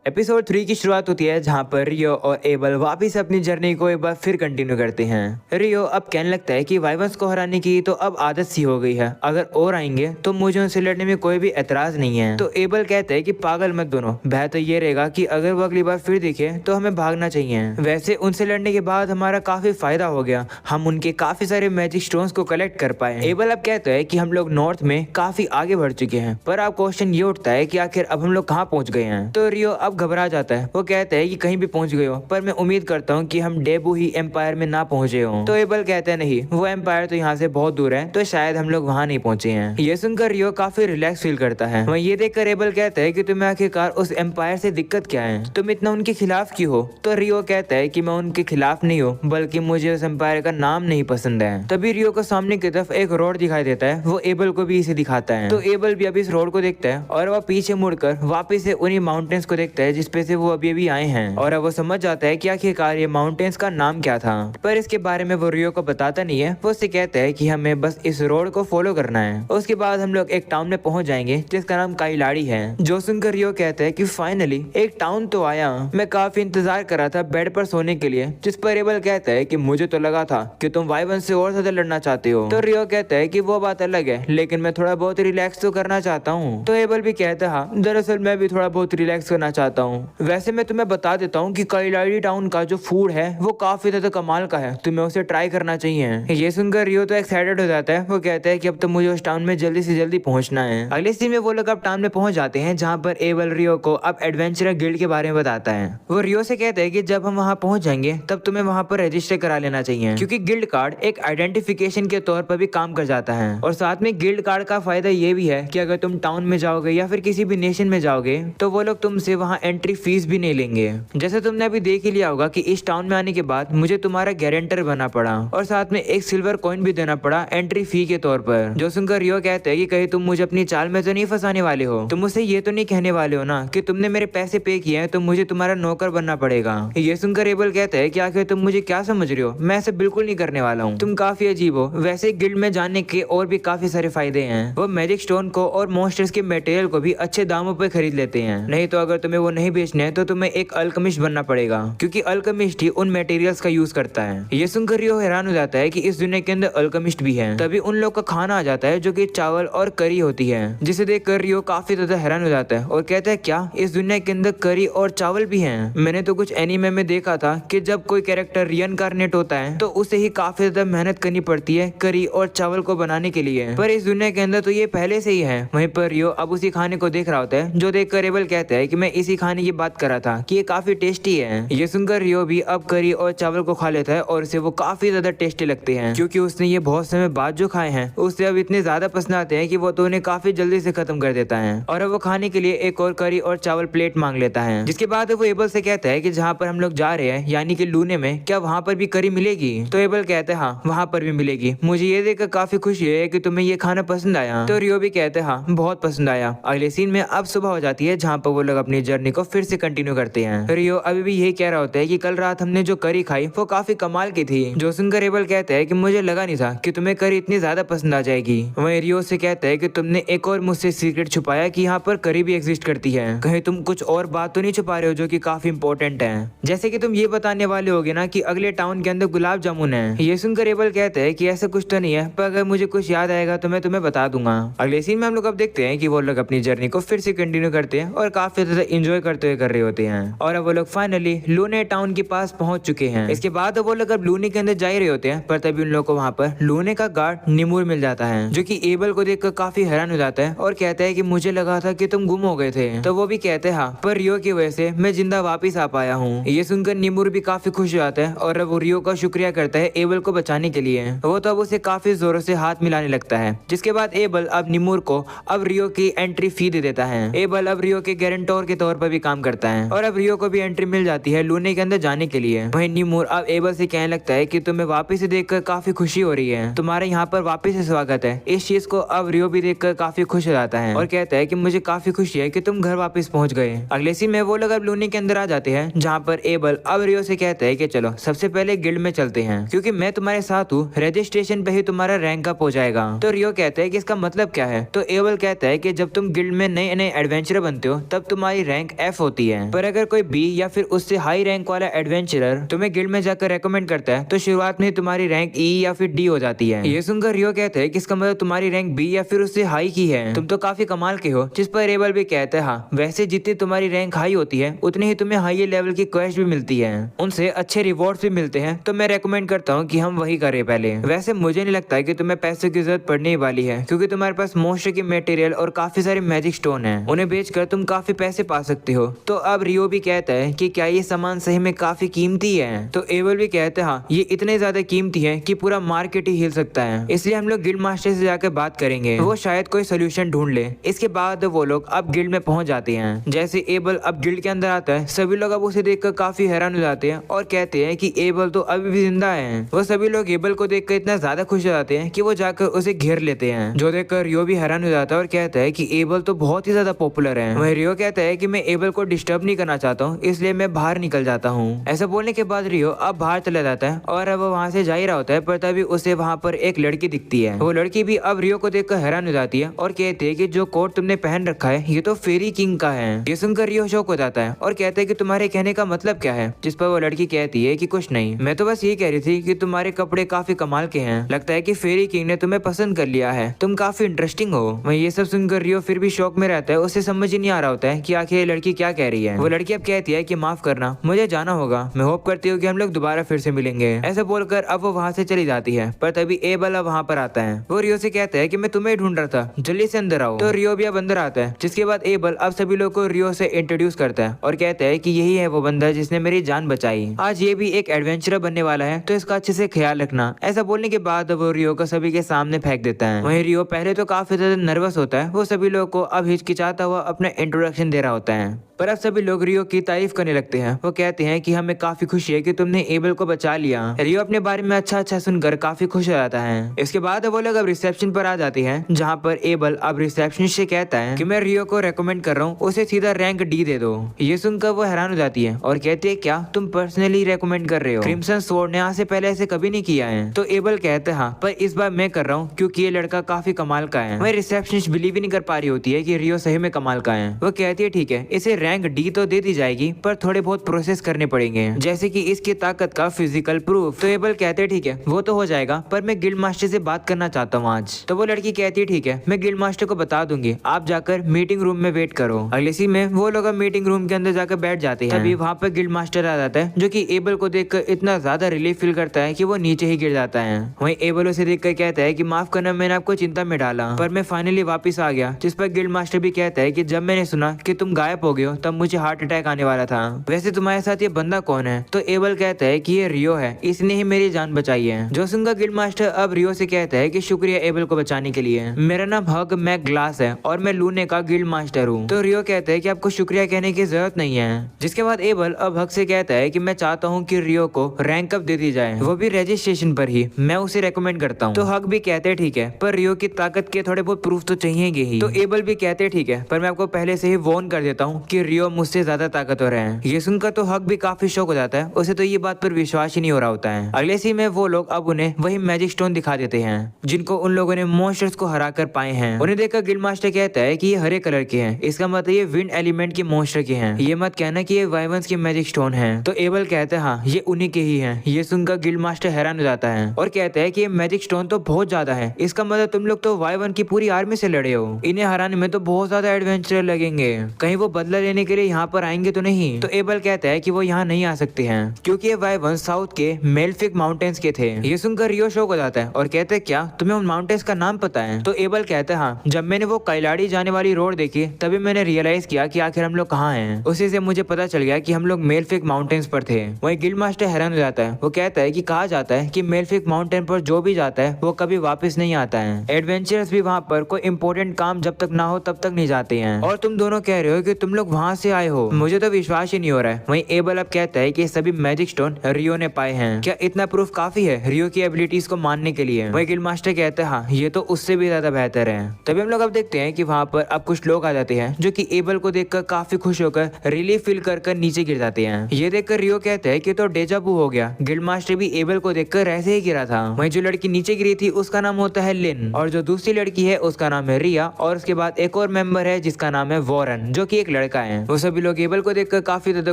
Episode 3 की शुरुआत होती है जहाँ पर रियो और एबल वापिस अपनी जर्नी को एक बार फिर कंटिन्यू करते हैं। रियो अब कहने लगता है कि वाइवर्स को हराने की तो अब आदत सी हो गई है, अगर और आएंगे तो मुझे उनसे लड़ने में कोई भी एतराज नहीं है। तो एबल कहता है कि पागल मत बनो, बेहतर ये रहेगा कि अगर वो अगली बार फिर दिखे तो हमें भागना चाहिए। वैसे उनसे लड़ने के बाद हमारा काफी फायदा हो गया, हम उनके काफी सारे मैजिक स्टोन्स को कलेक्ट कर पाए। एबल अब कहता है कि हम लोग नॉर्थ में काफी आगे बढ़ चुके हैं, पर अब क्वेश्चन ये उठता है कि आखिर अब हम लोग कहाँ पहुंच गए हैं। तो रियो अब घबरा जाता है, वो कहता है कि कहीं भी पहुंच गए हो, पर मैं उम्मीद करता हूँ कि हम डेबू ही एम्पायर में ना पहुंचे हो। तो एबल कहता है नहीं, वो एम्पायर तो यहाँ से बहुत दूर है, तो शायद हम लोग वहाँ नहीं पहुंचे हैं। ये सुनकर रियो काफी रिलैक्स फील करता है। वहीं ये देखकर एबल कहता है कि तुम्हें आखिरकार उस एम्पायर से दिक्कत क्या है, तुम इतना उनके खिलाफ क्यों हो। तो रियो कहता है कि मैं उनके खिलाफ नहीं हूँ, बल्कि मुझे उस एम्पायर का नाम नहीं पसंद है। तभी रियो को सामने की तरफ एक रोड दिखाई देता है, वो एबल को भी इसे दिखाता है। तो एबल भी अभी इस रोड को देखता है और वह पीछे मुड़कर वापिस से उन्हीं माउंटेन्स को देखता है जिसपे से वो अभी आए हैं, और अब वो समझ जाता है कि आखिरकार ये माउंटेन्स का नाम क्या था। पर इसके बारे में वो रियो को बताता नहीं है, वो उससे कहता है कि हमें बस इस रोड को फॉलो करना है। उसके बाद हम लोग एक टाउन में पहुंच जाएंगे जिसका नाम काइलाड़ी है। जो सुनकर रियो कहता है कि फाइनली एक टाउन तो आया, मैं काफी इंतजार कर रहा था बेड पर सोने के लिए। जिस पर एबल कहता है कि मुझे तो लगा था कि तुम वाइवन से और ज्यादा लड़ना चाहते हो। तो रियो कहता है कि वो बात अलग है, लेकिन मैं थोड़ा बहुत रिलैक्स तो करना चाहता हूँ। तो एबल भी कहता है हाँ, दरअसल मैं भी थोड़ा बहुत रिलैक्स करना चाहता हूँ। वैसे मैं तुम्हें बता देता हूँ कि काइलाड़ी टाउन का जो फूड है वो काफी ज्यादा कमाल का है, तुम्हें उसे ट्राई करना चाहिए। ये सुनकर रियो तो एक्साइटेड हो जाता है, वो कहता है कि अब तो मुझे उस टाउन में जल्दी से जल्दी पहुंचना है। अगले सीन में वो लोग अब टाउन में पहुंच जाते हैं जहाँ पर एबल रियो को अब एडवेंचरर गिल्ड के बारे में बताता है। वो रियो से कहता है कि जब हम वहाँ पहुंच जाएंगे तब तुम्हें वहाँ पर रजिस्टर करा लेना चाहिए, क्योंकि गिल्ड कार्ड एक आइडेंटिफिकेशन के तौर पर भी काम कर जाता है। और साथ में गिल्ड कार्ड का फायदा ये भी है कि अगर तुम टाउन में जाओगे या फिर किसी भी नेशन में जाओगे तो वो लोग तुमसे वहाँ एंट्री फीस भी नहीं लेंगे। जैसे तुमने अभी देख ही लिया होगा कि इस टाउन में आने के बाद मुझे तुम्हारा गारंटर बनना पड़ा और साथ में एक सिल्वर कॉइन भी देना पड़ा एंट्री फी के तौर पर। जो सुनकर रियो कहते हैं कि कहीं तुम मुझे अपनी चाल में तो नहीं फंसाने वाले हो, तुम मुझसे ये तो नहीं कहने वाले हो ना कि तुमने मेरे पैसे पे किए हैं तो मुझे तुम्हारा नौकर बनना पड़ेगा। ये सुनकर एबल कहता है कि आखिर तुम मुझे क्या समझ रहे हो, मैं ऐसे बिल्कुल नहीं करने वाला हूँ, तुम काफी अजीब हो। वैसे गिल्ड में जाने के और भी काफी सारे फायदे हैं, वो मैजिक स्टोन को और मॉन्स्टर्स के मटेरियल को भी अच्छे दामों पे खरीद लेते हैं। नहीं तो अगर तुम्हें वो नहीं बेचने हैं तो तुम्हें एक अल्केमिस्ट बनना पड़ेगा, क्योंकि अल्केमिस्ट ही उन मटेरियल्स का यूज करता है। ये सुनकर रियो हैरान हो जाता है कि इस दुनिया के अंदर अल्केमिस्ट भी है। तभी उन लोग का खाना आ जाता है जो कि चावल और करी होती है, जिसे देखकर रियो काफी ज्यादा हैरान हो जाता है और कहता है क्या इस दुनिया के अंदर करी और चावल भी हैं? मैंने तो कुछ एनीमे में देखा था कि जब कोई कैरेक्टर रीइंकार्नेट होता है तो उसे ही काफी ज्यादा मेहनत करनी पड़ती है करी और चावल को बनाने के लिए, पर इस दुनिया के अंदर तो ये पहले से ही है। वहीं पर रियो अब उसी खाने को देख रहा होता है, जो देखकर एबल कहता है कि मैं इसी खाने की बात कर रहा था कि ये काफी टेस्टी है। ये सुनकर रियो भी अब करी और चावल को खा लेता है और उसे वो काफी ज्यादा टेस्टी लगते हैं, क्योंकि उसने ये बहुत समय बाद जो खाए हैं उससे अब इतने ज्यादा पसंद आते हैं कि वो तो उन्हें काफी जल्दी से खत्म कर देता है। और अब वो खाने के लिए एक और करी और चावल प्लेट मांग लेता है, जिसके बाद वो एबल से कहता है कि जहाँ पर हम लोग जा रहे हैं यानी कि लूने में, क्या वहाँ पर भी करी मिलेगी? तो एबल कहता है हाँ, वहाँ पर भी मिलेगी। मुझे ये देखकर काफी खुशी है कि तुम्हें ये खाना पसंद आया। तो रियो भी कहते हैं हाँ, बहुत पसंद आया। अगले सीन में अब सुबह हो जाती है जहाँ पर वो लोग अपनी जर्नी को फिर से कंटिन्यू करते हैं। रियो अभी भी यही कह रहा होता है कि कल रात हमने जो करी खाई वो काफी कमाल की थी। जो सुनकर एबल कहते हैं कि मुझे लगा नहीं था कि तुम्हें करी इतनी ज्यादा पसंद आ जाएगी। वहीं रियो से कहता है कि तुमने एक और मुझसे सीक्रेट छुपाया कि यहाँ पर करी भी एग्जिस्ट करती है, कहीं तुम कुछ और बात तो नहीं छुपा रहे हो जो कि काफी इंपॉर्टेंट है, जैसे कि तुम ये बताने वाले होगे ना कि अगले टाउन के अंदर गुलाब जामुन है। ये सुनकर एबल कहते हैं कि ऐसा कुछ तो नहीं है, पर अगर मुझे कुछ याद आएगा तो मैं तुम्हें बता दूंगा। अगले सीन में हम लोग अब देखते हैं कि वो लोग अपनी जर्नी को फिर से कंटिन्यू करते हैं और काफी ज्यादा एंजॉय करते हुए कर रहे होते हैं, और अब वो लोग फाइनली लूने टाउन के पास पहुंच चुके हैं। इसके बाद वो लोग अब लूने के अंदर जा ही रहे होते हैं, पर तभी उन लोग को वहाँ पर लूने का गार्ड निमूर मिल जाता है, जो कि एबल को देखकर काफी हैरान हो जाता है और कहता है कि मुझे लगा था कि तुम गुम हो गए थे। तो वो भी कहते हैं हाँ, पर रियो की वजह से मैं जिंदा वापिस आ पाया हूँ। ये सुनकर निमूर भी काफी खुश हो जाता है और अब वो रियो का शुक्रिया करता है एबल को बचाने के लिए। वो तो अब उसे काफी जोरों से हाथ मिलाने लगता है, जिसके बाद एबल अब निमूर को अब रियो की एंट्री फी दे देता है। एबल अब रियो के गारंटर के तौर पर भी काम करता है और अब रियो को भी एंट्री मिल जाती है लूने के अंदर जाने के लिए। वहीं निमूर अब एबल से कहने लगता है कि तुम्हें वापस से देखकर काफी खुशी हो रही है, तुम्हारे यहाँ पर वापस से स्वागत है। इस चीज को अब रियो भी देखकर काफी खुश हो जाता है और कहता है कि मुझे काफी खुशी है कि तुम घर वापस पहुंच गए। अगले सीन में वो लोग अब लूने के अंदर आ जाते हैं, जहाँ पर एबल अब रियो से कहता है कि चलो सबसे पहले गिल्ड में चलते हैं, क्योंकि मैं तुम्हारे साथ हूँ, रजिस्ट्रेशन पे ही तुम्हारा रैंक अप हो जाएगा। तो रियो कहता है कि इसका मतलब क्या है? तो एबल कहता है कि जब तुम गिल्ड में नए नए एडवेंचरर बनते हो तब तुम्हारी रैंक F होती है। पर अगर कोई B या फिर उससे हाई रैंक वाला एडवेंचरर तुम्हें गिल्ड में जाकर रेकमेंड करता है तो शुरुआत में तुम्हारी रैंक E या फिर D हो जाती है। ये सुनकर रियो कहते हैं कि इसका मतलब तुम्हारी रैंक B या फिर उससे हाई की है, तुम तो काफी कमाल के हो। जिस पर एबल भी कहते हैं हाँ, वैसे जितनी तुम्हारी रैंक हाई होती है उतनी ही तुम्हें हाई लेवल की क्वेस्ट भी मिलती है, उनसे अच्छे रिवॉर्ड्स भी मिलते हैं, तो मैं रेकमेंड करता हूँ कि हम वही करें पहले। वैसे मुझे नहीं लगता है कि तुम्हें पैसों की जरूरत पड़ने वाली है, क्योंकि तुम्हारे पास मोस्टर की मटेरियल और काफी सारे मैजिक स्टोन है, उन्हें बेचकर तुम काफी पैसे पा सकते हो। तो अब रियो भी कहता है कि क्या ये सामान सही में काफी कीमती है? तो एबल भी कहते हैं हाँ, ये इतने ज्यादा कीमती है कि पूरा मार्केट ही हिल सकता है, इसलिए हम लोग गिल्ड मास्टर से जाकर बात करेंगे, वो शायद कोई सोल्यूशन ढूंढ ले। इसके बाद वो लोग अब गिल्ड में पहुंच जाते हैं। जैसे एबल अब गिल्ड के अंदर आता है, सभी लोग अब उसे देखकर काफी हैरान हो जाते हैं और कहते हैं कि एबल तो अभी भी जिंदा है। वो सभी लोग एबल को देखकर इतना ज्यादा खुश हो जाते हैं कि वो जाकर उसे घेर लेते हैं, जो देखकर रियो भी हैरान हो जाता है और कहता है कि एबल तो बहुत ही ज्यादा पॉपुलर है। वहीं रियो कहता है कि मैं एबल को डिस्टर्ब नहीं करना चाहता हूँ, इसलिए मैं बाहर निकल जाता हूँ। ऐसा बोलने के बाद रियो अब बाहर चला जाता है और अब वो वहाँ से जा ही रहा होता है, पर तभी उसे वहाँ पर एक लड़की दिखती है। वो लड़की भी अब रियो को देखकर हैरान हो जाती है और कहती है कि जो कोट तुमने पहन रखा है ये तो फेरी किंग का है। ये सुनकर रियो शॉक हो जाता है और कहता है कि तुम्हारे कहने का मतलब क्या है? जिस पर वो लड़की कहती है कि कुछ नहीं, मैं तो बस ये कह रही थी कि तुम्हारे कपड़े काफी कमाल के हैं, लगता है कि फेरी किंग ने तुम्हें पसंद कर लिया है, तुम काफी इंटरेस्टिंग हो। वहीं ये सब सुनकर रियो फिर भी शौक में रहता है, उसे समझ ही नहीं आ रहा होता है कि आखिर ये लड़की क्या कह रही है। वो लड़की अब कहती है कि माफ करना, मुझे जाना होगा, मैं होप करती हूँ कि हम लोग दोबारा फिर से मिलेंगे। ऐसा बोलकर अब वो वहाँ से चली जाती है, पर तभी एबल अब वहाँ पर आता है। वो रियो से कहता है कि मैं तुम्हें ढूंढ रहा था, जल्दी से अंदर आओ। तो रियो भी अब अंदर आता है, जिसके बाद एबल अब सभी लोग को रियो से इंट्रोड्यूस करता है और कहता है कि यही है वो बंदा जिसने मेरी जान बचाई, आज ये भी एक एडवेंचरर बनने वाला है, तो इसका अच्छे से ख्याल रखना। ऐसा बोलने के बाद वो रियो को सभी के सामने फेंक देता है। वहीं रियो पहले तो काफी ज्यादा नर्वस होता है, वो सभी लोग को अब हिचकिचाता हुआ अपना इंट्रोडक्शन दे रहा होता है, पर अब सभी लोग रियो की तारीफ करने लगते हैं। वो कहते हैं कि हमें काफी खुशी है कि तुमने एबल को बचा लिया। रियो अपने बारे में अच्छा अच्छा सुनकर काफी खुश हो जाता है। इसके बाद वो लोग अब रिसेप्शन पर आ जाते हैं, जहाँ पर एबल अब रिसेप्शनिस्ट से कहता है कि मैं रियो को रेकमेंड कर रहा हूँ, उसे सीधा रैंक D दे दो। ये सुनकर वो हैरान हो जाती है और कहती है क्या तुम पर्सनली रेकमेंड कर रहे हो? क्रिम्सन स्वॉर्ड ने आज से पहले ऐसे कभी नहीं किया है। तो एबल कहते हैं हाँ, पर इस बार मैं कर रहा हूँ क्योंकि ये लड़का काफी कमाल का है। वही रिसेप्शनिस्ट बिलीव ही नहीं कर पा रही होती है कि रियो सही में कमाल का है। वो कहती है ठीक है, इसे रैंक D तो दे दी जाएगी, पर थोड़े बहुत प्रोसेस करने पड़ेंगे, जैसे कि इसकी ताकत का फिजिकल प्रूफ। तो एबल कहते हैं ठीक है, वो तो हो जाएगा, पर मैं गिल्ड मास्टर से बात करना चाहता हूँ आज। तो वो लड़की कहती है ठीक है, मैं गिल्ड मास्टर को बता दूंगी, आप जाकर मीटिंग रूम में वेट करो। अगले सीन में वो लोग मीटिंग रूम के अंदर जाकर बैठ जाते हैं। तभी वहाँ पर गिल्ड मास्टर आ जाता है, जो कि एबल को देखकर इतना ज्यादा रिलीफ फील करता है कि वो नीचे ही गिर जाता है। वहीं एबल उसे देखकर कहता है कि माफ करना, मैंने आपको चिंता में डाला, पर मैं फाइनली वापस आ गया। जिस पर गिल्ड मास्टर भी कहता है कि जब मैंने सुना कि तुम गायब हो गए हो तब मुझे हार्ट अटैक आने वाला था। वैसे तुम्हारे साथ ये बंदा कौन है? तो एबल कहता है कि ये रियो है, इसने ही मेरी जान बचाई है। जो सुनकर गिल्ड मास्टर अब रियो से कहता है कि शुक्रिया एबल को बचाने के लिए, मेरा नाम हग मैक ग्लास है और मैं लूने का गिल्ड मास्टर हूँ। तो रियो कहता है कि आपको शुक्रिया कहने की जरूरत नहीं है। जिसके बाद एबल अब हग से कहता है कि मैं चाहता हूँ कि रियो को रैंक अप दे दी जाए, वो भी रजिस्ट्रेशन पर ही, मैं उसे रेकमेंड करता हूँ। तो हग भी कहते हैं ठीक है, पर रियो की ताकत के थोड़े बहुत प्रूफ तो चाहिए ही। तो एबल भी कहते हैं ठीक है, पर मैं आपको पहले से ही वार्न कर देता हूँ कि रियो मुझसे ज्यादा ताकतवर है। ये सुनकर तो हक भी काफी शौक हो जाता है, उसे तो ये बात पर विश्वास ही नहीं हो रहा होता है। अगले सीन में वो लोग अब उन्हें वही मैजिक स्टोन दिखा देते हैं, जिनको उन लोगों ने मॉन्स्टर्स को हरा कर पाए हैं। उन्हें देखकर गिल्ड मास्टर कहता है कि ये हरे कलर के हैं, इसका मतलब ये विंड एलिमेंट के मॉन्स्टर के हैं, ये मत कहना कि ये वाइवंस के मैजिक स्टोन है। तो एबल कहता है हाँ, ये उन्हीं के ही है। ये सुनकर गिल्ड मास्टर हैरान हो जाता है और कहता है कि ये मैजिक स्टोन तो बहुत ज्यादा है, इसका मतलब तुम लोग तो वाइवन की पूरी आर्मी से लड़े हो, इन्हें हराने में तो बहुत ज्यादा एडवेंचर लगेंगे, कहीं वो बदला लेने के लिए यहाँ पर आएंगे तो नहीं? तो एबल कहता है कि वो यहाँ नहीं आ सकते हैं क्योंकि ये वाइवंस साउथ के मेलफिक माउंटेन्स के थे। ये सुनकर रियो शौक हो जाता है और कहते हैं क्या तुम्हें उन माउंटेन्स का नाम पता है? तो एबल कहता है हाँ, जब मैंने वो कैलाड़ी जाने वाली रोड देखी तभी मैंने रियलाइज किया कि आखिर हम लोग कहाँ हैं। उसी से मुझे पता चल गया कि हम लोग मेलफिक माउंटेन्स पर थे। वहीं गिल्ड मास्टर हैरान हो जाता है, वो कहता है कि कहा जाता है कि मेलफिक माउंटेन पर जो भी जाता है वो कभी वापस नहीं आता है। एडवेंचरर्स भी वहाँ पर कोई इंपॉर्टेंट काम जब तक ना हो तब तक नहीं जाते हैं, और तुम दोनों कह रहे हो कि तुम लोग वहाँ से आए हो, मुझे तो विश्वास ही नहीं हो रहा है। वहीं एबल अब कहता है कि सभी मैजिक स्टोन रियो ने पाए हैं, क्या इतना प्रूफ काफी है रियो की एबिलिटीज को मानने के लिए? वहीं गिल्ड मास्टर कहता है हाँ, ये तो उससे भी ज्यादा बेहतर है। तभी हम लोग अब देखते हैं कि वहाँ पर अब कुछ लोग आ जाते हैं जो कि एबल को देखकर काफी खुश होकर रिलीफ फील कर नीचे गिर जाते हैं। ये देखकर रियो कहता है कि तो डेजा वू हो गया, गिल्ड मास्टर भी एबल को देखकर ऐसे ही गिरा था। वहीं जो लड़की नीचे गिरी थी उसका नाम होता है लिन, और जो दूसरी लड़की है उसका नाम है रिया, और उसके बाद एक और मेंबर है जिसका नाम है वॉरन, जो कि एक लड़का है। वो सभी लोग एबल को देखकर काफी ज्यादा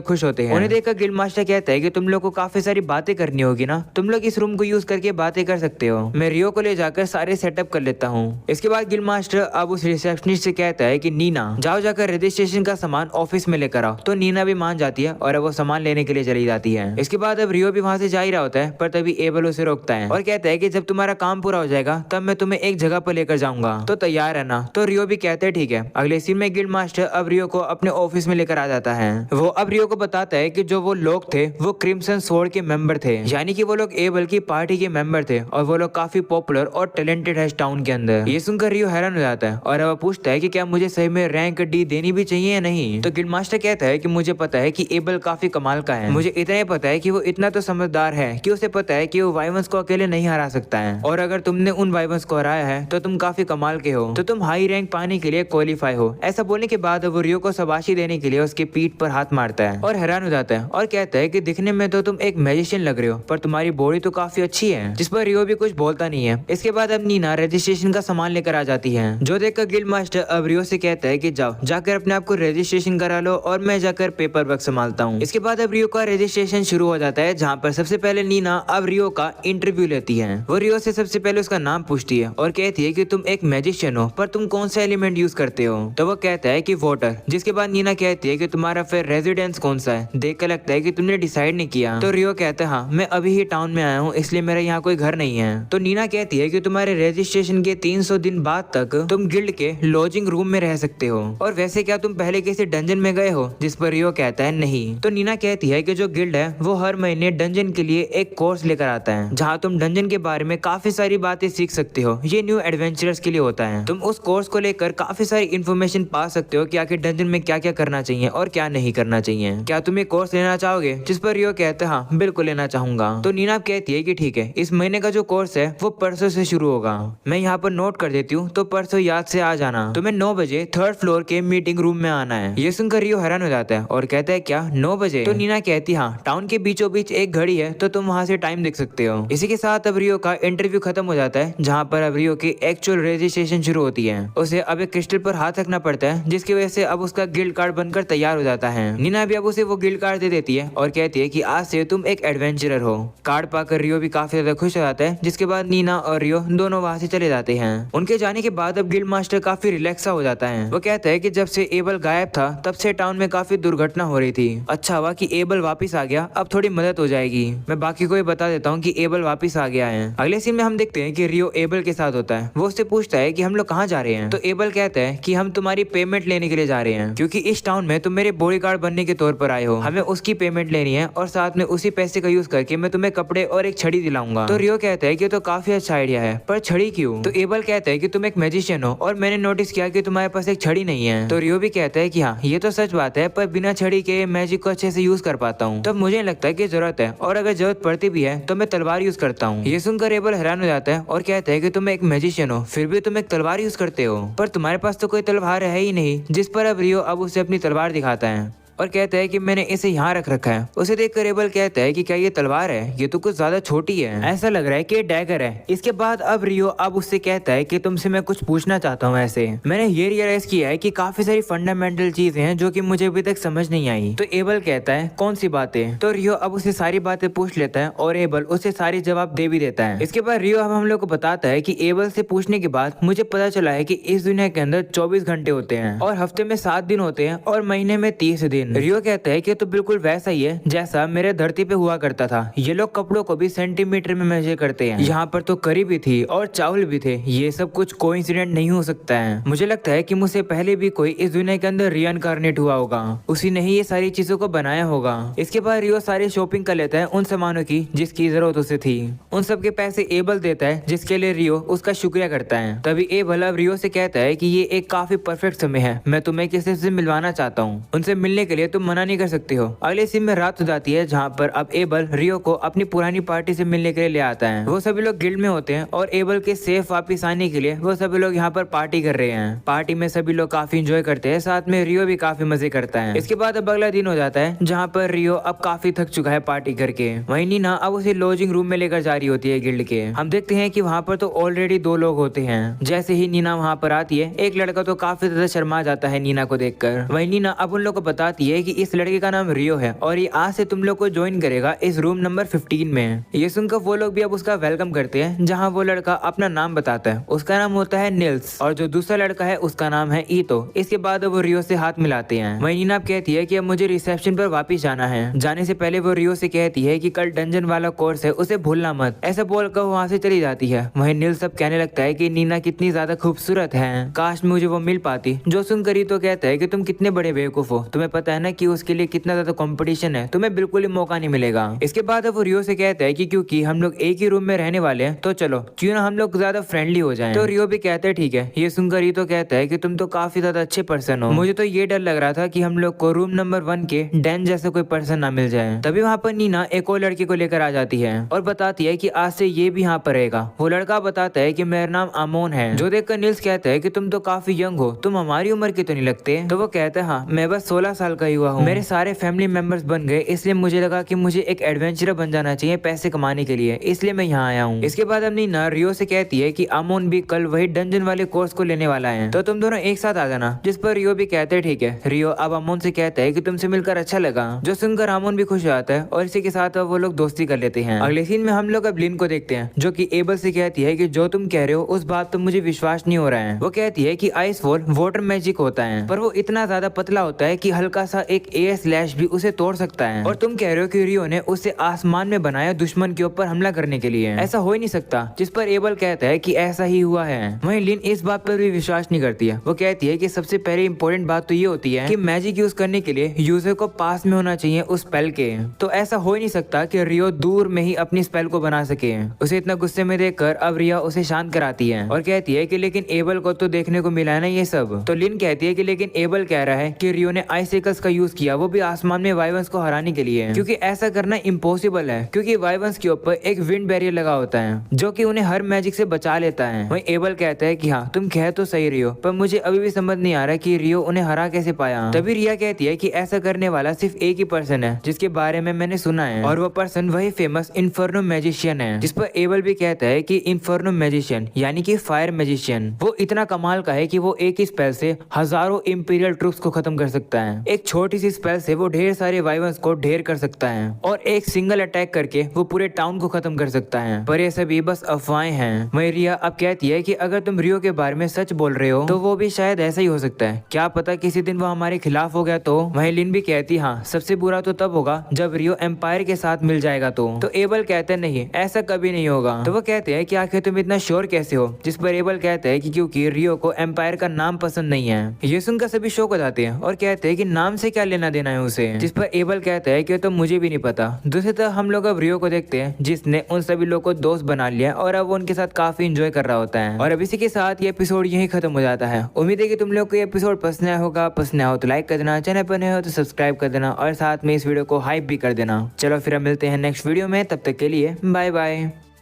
खुश होते हैं। उन्हें देखकर गिल्ड मास्टर कहता है कि तुम लोग को काफी सारी बातें करनी होगी ना, तुम लोग इस रूम को यूज करके बातें कर सकते हो। मैं रियो को ले जाकर सारे सेटअप कर लेता हूँ। इसके बाद गिल्ड मास्टर अब उस रिसेप्शनिस्ट से कहता है कि नीना जाओ जाकर रजिस्ट्रेशन का सामान ऑफिस में लेकर आओ। तो नीना भी मान जाती है और अब वो सामान लेने के लिए चली जाती है। इसके बाद अब रियो भी वहाँ से जा ही रहा होता है, पर तभी एबल उसे रोकता है और कहता है कि जब तुम्हारा काम पूरा हो जाएगा तब मैं तुम्हें एक जगह पर लेकर जाऊंगा, तो तैयार है ना। तो रियो भी कहते हैं ठीक है। अगले सीन में गिल्ड मास्टर अब रियो को अपने ऑफिस में लेकर आ जाता है। वो अब रियो को बताता है कि जो वो लोग थे वो क्रिम्सन स्वॉर्ड के मेंबर थे, यानी कि वो लोग एबल की पार्टी के मेंबर थे और वो लोग काफी पॉपुलर और टैलेंटेड है इस टाउन के अंदर। ये सुनकर रियो हैरान हो जाता है और अब पूछता है कि क्या मुझे सही में रैंक डी देनी भी चाहिए या नहीं। तो गिल्ड मास्टर कहता है कि मुझे पता है कि एबल काफी कमाल का है, मुझे इतना ही पता है कि वो इतना तो समझदार है कि उसे पता है कि वो वाइवंस को अकेले नहीं हरा सकता है, और अगर तुमने उन वाइवंस को हराया है तो तुम काफी कमाल के हो, तो तुम हाई रैंक पाने के लिए क्वालिफाई हो। ऐसा बोलने के बाद वो रियो को शाबाशी देने के लिए उसके पीठ पर हाथ मारता है और हैरान हो जाता है और कहता है कि दिखने में तो तुम एक मैजिशियन लग रहे हो, पर तुम्हारी बॉडी तो काफी अच्छी है। जिस पर रियो भी कुछ बोलता नहीं है। इसके बाद अब नीना रजिस्ट्रेशन का सामान लेकर आ जाती है, जो देखकर गिल्ड मास्टर अब रियो से कहता है कि जाओ जाकर अपने आप को रजिस्ट्रेशन करा लो और मैं जाकर पेपर वर्क संभालता हूँ। इसके बाद अब रियो का रजिस्ट्रेशन शुरू हो जाता है, जहाँ पर सबसे पहले नीना अब रियो का इंटरव्यू लेती है। वो रियो से सबसे पहले उसका नाम पूछती है और कहती है कि तुम एक मैजिशियन हो, पर तुम कौन सा एलिमेंट यूज करते हो। तो वो कहता है कि वाटर। जिसके बाद नीना कहती है कि तुम्हारा फिर रेजिडेंस कौन सा है, देख कर लगता है कि तुमने डिसाइड नहीं किया। तो रियो कहता है हाँ, मैं अभी ही टाउन में आया हूँ, इसलिए मेरा यहाँ कोई घर नहीं है। तो नीना कहती है कि तुम्हारे रजिस्ट्रेशन के 300 दिन बाद तक तुम गिल्ड के लॉजिंग रूम में रह सकते हो, और वैसे क्या तुम पहले किसी डंजन में गए हो। जिस पर रियो कहता है नहीं। तो नीना कहती है कि जो गिल्ड है वो हर महीने डंजन के लिए एक कोर्स लेकर आता है, जहाँ तुम डंजन के बारे में काफी सारी बातें सीख सकते हो। ये न्यू एडवेंचरर्स के लिए होता है। तुम उस कोर्स को लेकर काफी सारी इन्फॉर्मेशन पा सकते हो कि आखिर डंजन में क्या क्या करना चाहिए और क्या नहीं करना चाहिए। क्या तुम ये कोर्स लेना चाहोगे। जिस पर रियो कहता है हाँ बिल्कुल लेना चाहूंगा। तो नीना कहती है कि ठीक है, इस महीने का जो कोर्स है वो परसों से शुरू होगा। मैं यहाँ पर नोट कर देती हूँ, तो परसों याद से आ जाना। तुम्हें 9 बजे 3rd फ्लोर के मीटिंग रूम में आना है। ये सुनकर रियो हैरान हो जाता है और कहता है क्या 9 बजे। तो नीना कहती है हाँ, टाउन के बीचों बीच एक घड़ी है, तो तुम वहाँ से टाइम देख सकते हो। इसी के साथ अब रियो का इंटरव्यू खत्म हो जाता है, जहाँ पर अब रियो की एक्चुअल रजिस्ट्रेशन शुरू होती है। उसे अब एक क्रिस्टल पर हाथ रखना पड़ता है, जिसकी वजह से अब उसका गिल्ड कार्ड बनकर तैयार हो जाता है। नीना भी अब उसे वो गिल्ड कार्ड दे देती है और कहती है कि आज से तुम एक एडवेंचरर हो। कार्ड पाकर रियो भी काफी ज्यादा खुश हो जाता है। जिसके बाद नीना और रियो दोनों वहाँ से चले जाते हैं। उनके जाने के बाद अब गिल्ड मास्टर काफी रिलैक्स हो जाता है। वो कहता है कि जब से एबल गायब था तब से टाउन में काफी दुर्घटना हो रही थी। अच्छा हुआ कि एबल वापस आ गया, अब थोड़ी मदद हो जाएगी। मैं बाकी को ये बता देता हूँ कि एबल वापस आ गया है। अगले सीन में हम देखते हैं कि रियो एबल के साथ होता है। वो उससे पूछता है कि हम लोग कहाँ जा रहे हैं। तो एबल कहता है कि हम तुम्हारी पेमेंट लेने के लिए जा रहे हैं, क्योंकि इस टाउन में तुम मेरे बॉडीगार्ड बनने के तौर पर आए हो। हमें उसकी पेमेंट लेनी है और साथ में उसी पैसे का यूज करके मैं तुम्हें कपड़े और एक छड़ी दिलाऊंगा। तो रियो कहता है कि तो काफी अच्छा आइडिया है, पर छड़ी क्यों। तो एबल कहता है कि तुम एक मैजिशियन हो और मैंने नोटिस किया कि तुम्हारे पास एक छड़ी नहीं है। तो रियो भी कहता है कि हाँ ये तो सच बात है, पर बिना छड़ी के मैजिक को अच्छे से यूज कर पाता हूँ। तब मुझे लगता है कि जरूरत है, और अगर जरूरत पड़ती भी है तो मैं तलवार यूज करता हूँ। ये सुनकर एबल हैरान हो जाता है और कहता है कि तुम एक मैजिशियन हो, फिर भी तुम एक तलवार यूज करते हो, पर तुम्हारे पास तो कोई तलवार है ही नहीं। जिस पर अब रियो अब उसे अपनी तलवार दिखाता है और कहता है कि मैंने इसे यहाँ रख रखा है। उसे देखकर एबल कहता है कि क्या ये तलवार है, ये तो कुछ ज्यादा छोटी है, ऐसा लग रहा है कि ये डैगर है। इसके बाद अब रियो अब उससे कहता है कि तुमसे मैं कुछ पूछना चाहता हूँ। ऐसे मैंने ये रियलाइज किया है कि काफी सारी फंडामेंटल चीजें हैं जो कि मुझे अभी तक समझ नहीं आई। तो एबल कहता है कौन सी बातें। तो रियो अब उसे सारी बातें पूछ लेता है और एबल उसे सारी जवाब दे भी देता है। इसके बाद रियो अब हम लोग को बताता है कि एबल से पूछने के बाद मुझे पता चला है कि इस दुनिया के अंदर 24 घंटे होते हैं और हफ्ते में 7 दिन होते हैं और महीने में 30 दिन। रियो कहता है कि तो बिल्कुल वैसा ही है जैसा मेरे धरती पे हुआ करता था। ये लोग कपड़ों को भी सेंटीमीटर में मेजर करते हैं। यहाँ पर तो करी भी थी और चावल भी थे। ये सब कुछ कोइंसिडेंट नहीं हो सकता है। मुझे लगता है कि मुझसे पहले भी कोई इस दुनिया के अंदर रिइनकार्नेट हुआ होगा, उसी ने ही ये सारी चीजों को बनाया होगा। इसके बाद रियो सारी शॉपिंग कर लेता है उन सामानों की जिसकी जरूरत उसे थी। उन सब के पैसे एबल देता है, जिसके लिए रियो उसका शुक्रिया करता है। तभी एबल अब रियो से कहता है कि ये एक काफी परफेक्ट समय है, मैं तुम्हें किसी से मिलवाना चाहता हूँ। उनसे मिलने के के लिए तुम मना नहीं कर सकते हो। अगले सीन में रात हो जाती है जहाँ पर अब एबल रियो को अपनी पुरानी पार्टी से मिलने के लिए ले आता है। वो सभी लोग गिल्ड में होते हैं और एबल के सेफ वापिस आने के लिए वो सभी लोग यहाँ पर पार्टी कर रहे हैं। पार्टी में सभी लोग काफी इंजॉय करते हैं, साथ में रियो भी काफी मजे करता है। इसके बाद अब अगला दिन हो जाता है जहाँ पर रियो अब काफी थक चुका है पार्टी करके। वहीं नीना अब उसे लॉजिंग रूम में लेकर जा रही होती है गिल्ड के। हम देखते हैं कि वहाँ पर तो ऑलरेडी 2 लोग होते हैं। जैसे ही नीना वहाँ पर आती है, एक लड़का तो काफी ज्यादा शर्मा जाता है नीना को देखकर। वहीं नीना अब उन लोग को बताती है कि इस लड़के का नाम रियो है और ये आज से तुम लोग को ज्वाइन करेगा इस रूम नंबर 15 में। ये सुनकर वो लोग भी अब उसका वेलकम करते हैं, जहाँ वो लड़का अपना नाम बताता है। उसका नाम होता है निल्स और जो दूसरा लड़का है उसका नाम है ईतो। इसके बाद वो रियो से हाथ मिलाते हैं। वहीं नीना कहती है कि अब मुझे रिसेप्शन पर वापस जाना है। जाने से पहले वो रियो से कहती है कि कल डंजन वाला कोर्स है, उसे भूलना मत। ऐसा बोलकर वहाँ से चली जाती है। वहीं निल्स सब कहने लगता है कि नीना कितनी ज्यादा खूबसूरत है, काश मुझे वो मिल पाती। जो सुनकर तो कहता है कि तुम कितने बड़े बेवकूफ हो, तुम्हें पता है ना कि उसके लिए कितना ज्यादा कंपटीशन है, तुम्हें बिल्कुल ही मौका नहीं मिलेगा। इसके बाद वो रियो से कहता है कि क्योंकि हम लोग एक ही रूम में रहने वाले हैं तो चलो क्यों ना हम लोग ज्यादा फ्रेंडली हो जाएं। तो रियो भी कहता है ठीक है। ये सुनकर तो कहता है कि तुम तो काफी ज्यादा अच्छे पर्सन हो, मुझे तो ये डर लग रहा था कि हम लोग को रूम नंबर 1 के डैन जैसा कोई पर्सन ना मिल जाए। तभी वहाँ पर नीना एक और लड़के को लेकर आ जाती है और बताती है कि आज से ये भी यहाँ पर रहेगा। वो लड़का बताता है कि मेरा नाम आमोन है। जो देखकर निल्स कहता है कि तुम तो काफी यंग हो, तुम हमारी उम्र के तो नहीं लगते। तो वो कहता है हाँ, मैं बस 16 साल का ही हुआ हूँ, मेरे सारे फैमिली मेंबर्स बन गए, इसलिए मुझे लगा कि मुझे एक एडवेंचरर बन जाना चाहिए पैसे कमाने के लिए, इसलिए मैं यहाँ आया हूँ। इसके बाद अब नीना रियो से कहती है कि आमोन भी कल वही डंजन वाले कोर्स को लेने वाला है, तो तुम दोनों एक साथ आ जाना। जिस पर रियो भी कहते हैं ठीक है। रियो अब आमोन से कहता है कि तुमसे मिलकर अच्छा लगा, जो सुनकर आमोन भी खुश हो जाता है और इसी के साथ वो लोग दोस्ती कर लेते हैं। अगले सीन में हम लोग अब लिन को देखते हैं, जो कि एबल से कहती है कि जो तुम कह रहे हो उस बात पर मुझे विश्वास नहीं हो रहा है। वो कहती है कि आइस फॉल वाटर मैजिक होता है, पर वो इतना ज्यादा पतला होता है कि हल्का सा एक एयर स्लैश भी उसे तोड़ सकता है। और तुम कह रहे हो कि रियो ने उसे आसमान में बनाया दुश्मन के ऊपर हमला करने के लिए, ऐसा हो ही नहीं सकता। जिस पर एबल कहता है कि ऐसा ही हुआ है। वहीं लिन इस बात पर भी विश्वास नहीं करती है। वो कहती है कि सबसे पहले इंपॉर्टेंट बात तो ये होती है कि मैजिक यूज करने के लिए यूजर को पास में होना चाहिए उस स्पेल के, तो ऐसा हो ही नहीं सकता कि रियो दूर में ही अपनी स्पेल को बना सके। उसे इतना गुस्से में देखकर अब रिया उसे शांत कराती है और कहती है कि लेकिन एबल को तो देखने को मिला है ना ये सब। तो लिन कहती है कि लेकिन एबल कह रहा है कि रियो ने आइसिकल्स का यूज किया, वो भी आसमान में वाइवंस को हराने के लिए, क्योंकि ऐसा करना इम्पॉसिबल है, क्योंकि वाइवंस के ऊपर एक विंड बैरियर लगा होता है जो कि उन्हें हर मैजिक से बचा लेता है। वहीं एबल कहता है कि हाँ तुम कह तो सही रियो, पर मुझे अभी भी समझ नहीं आ रहा कि रियो उन्हें हरा कैसे पाया। तभी रिया कहती है कि ऐसा करने वाला सिर्फ एक ही पर्सन है जिसके बारे में मैंने सुना है, और वो पर्सन वही फेमस इन्फर्नो मैजिशियन है। जिस पर एबल भी कहता है कि इन्फर्नो मैजिशियन यानी कि फायर मैजिशियन वो इतना कमाल का है कि वो एक ही स्पेल से हजारों इंपीरियल ट्रूप्स को खत्म कर सकता है। एक छोटी सी स्पेल से वो ढेर सारे वाइवंस को ढेर कर सकता है और एक सिंगल अटैक करके वो पूरे टाउन को खत्म कर सकता है। पर ये सभी बस अफवाहें हैं। वहीं रिया अब कहती है कि अगर तुम रियो के बारे में सच बोल रहे हो तो वो भी शायद ऐसा ही हो सकता है, क्या पता किसी दिन वो हमारे खिलाफ हो गया तो। वहीं लिन भी कहती हाँ सबसे बुरा तो तब होगा जब रियो एम्पायर के साथ मिल जाएगा तो एबल कहते नहीं ऐसा कभी नहीं होगा। तो वो कहते हैं कि आखिर तुम इतना श्योर कैसे हो। जिस पर एबल कहते हैं कि क्योंकि रियो को एम्पायर का नाम पसंद नहीं है। ये सुनकर सभी शौक हो जाते हैं और कहते हैं कि नाम से क्या लेना देना है उसे। जिस पर एबल कहता है कि तो मुझे भी नहीं पता। दूसरी तरफ हम लोग अब रियो को देखते हैं जिसने उन सभी लोगों को दोस्त बना लिया और अब वो उनके साथ काफी इंजॉय कर रहा होता है। और अब इसी के साथ ये एपिसोड यही खत्म हो जाता है। उम्मीद है कि तुम लोग को ये एपिसोड पसंद आया होगा। पसंद आया हो तो लाइक कर देना, चैनल पर नए हो तो सब्सक्राइब कर देना और साथ में इस वीडियो को हाइप भी कर देना। चलो फिर हम मिलते हैं नेक्स्ट वीडियो में, तब तक के लिए बाय बाय।